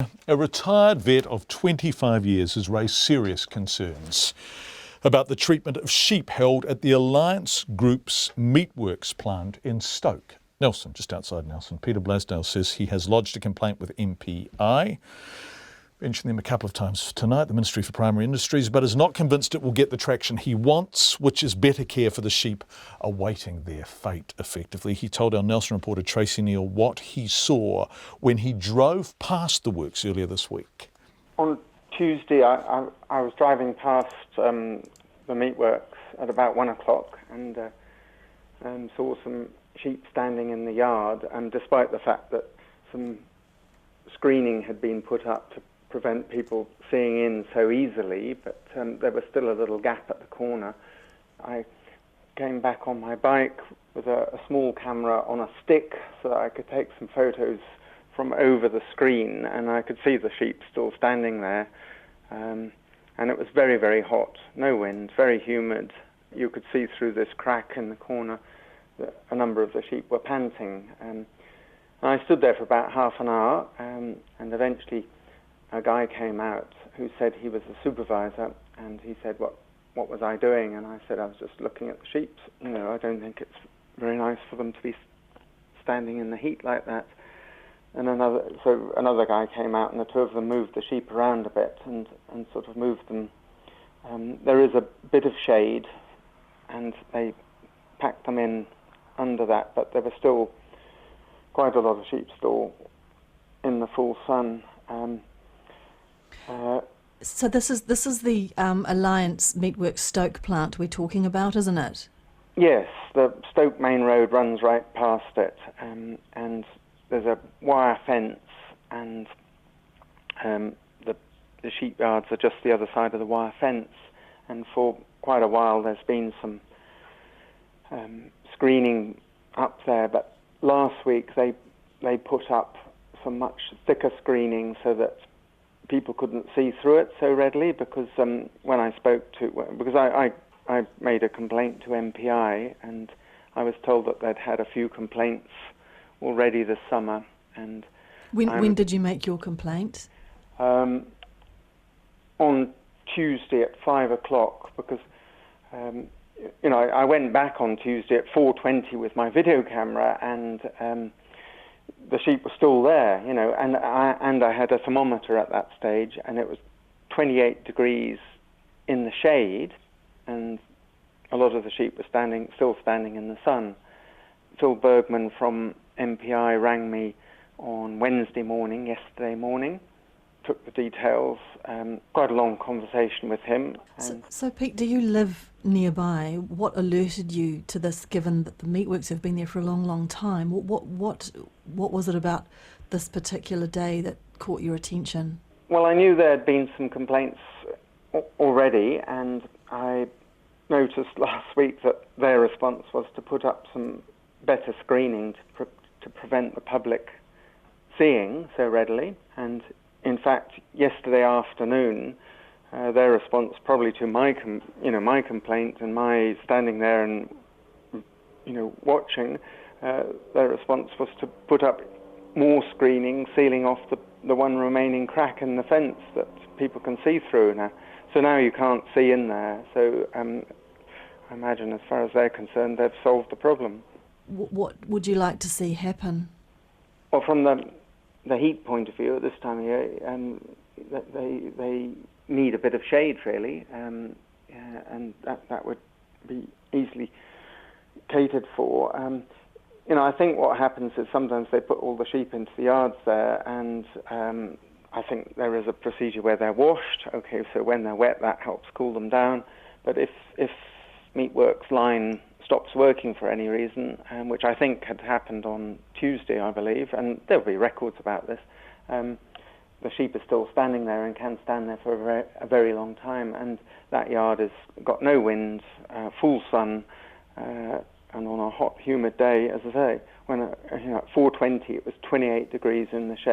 A retired vet of 25 years has raised serious concerns about the treatment of sheep held at the Alliance Group's meatworks plant in Stoke. Nelson, just outside Nelson. Peter Blasdale says he has lodged a complaint with MPI. Mentioned them a couple of times tonight, the Ministry for Primary Industries, but is not convinced it will get the traction he wants, which is better care for the sheep awaiting their fate, effectively. He told our Nelson reporter Tracy Neal what he saw when he drove past the works earlier this week. On Tuesday, I was driving past the meatworks at about 1 o'clock and saw some sheep standing in the yard, and despite the fact that some screening had been put up to prevent people seeing in so easily, but there was still a little gap at the corner. I came back on my bike with a small camera on a stick so that I could take some photos from over the screen, and I could see the sheep still standing there. And it was very, very hot, no wind, very humid. You could see through this crack in the corner that a number of the sheep were panting. And I stood there for about half an hour, and eventually a guy came out who said he was a supervisor, and he said, what was I doing? And I said, I was just looking at the sheep. You know, I don't think it's very nice for them to be standing in the heat like that. And another guy came out, and the two of them moved the sheep around a bit and sort of moved them. There is a bit of shade, and they packed them in under that, but there were still quite a lot of sheep still in the full sun. So this is the Alliance Meatworks Stoke plant we're talking about, isn't it? Yes, the Stoke main road runs right past it, and there's a wire fence, and the sheep yards are just the other side of the wire fence. And for quite a while there's been some screening up there, but last week they put up some much thicker screening so that people couldn't see through it so readily, because when I spoke to, because I made a complaint to MPI, and I was told that they'd had a few complaints already this summer. And when did you make your complaint? On Tuesday at 5 o'clock, because I went back on Tuesday at 4:20 with my video camera, and the sheep were still there, and I had a thermometer at that stage, and it was 28 degrees in the shade, and a lot of the sheep were still standing in the sun. Phil Bergman from MPI rang me on yesterday morning, took the details, quite a long conversation with him. So Pete, do you live nearby? What alerted you to this, given that the meatworks have been there for a long, long time? What was it about this particular day that caught your attention? Well, I knew there had been some complaints already, and I noticed last week that their response was to put up some better screening to prevent the public seeing so readily. And in fact, yesterday afternoon, their response probably to my complaint and my standing there and watching, their response was to put up more screening, sealing off the one remaining crack in the fence that people can see through now. So now you can't see in there. So I imagine, as far as they're concerned, they've solved the problem. What would you like to see happen? Well, from the heat point of view at this time of year, they need a bit of shade, really, and that would be easily catered for. I think what happens is sometimes they put all the sheep into the yards there, and I think there is a procedure where they're washed. Okay, so when they're wet, that helps cool them down. But if Meatworks line stops working for any reason, which I think had happened on Tuesday, I believe, and there'll be records about this, the sheep are still standing there and can stand there for a very long time, and that yard has got no wind, full sun, and on a hot, humid day, as I say, when at 4:20 it was 28 degrees in the shade.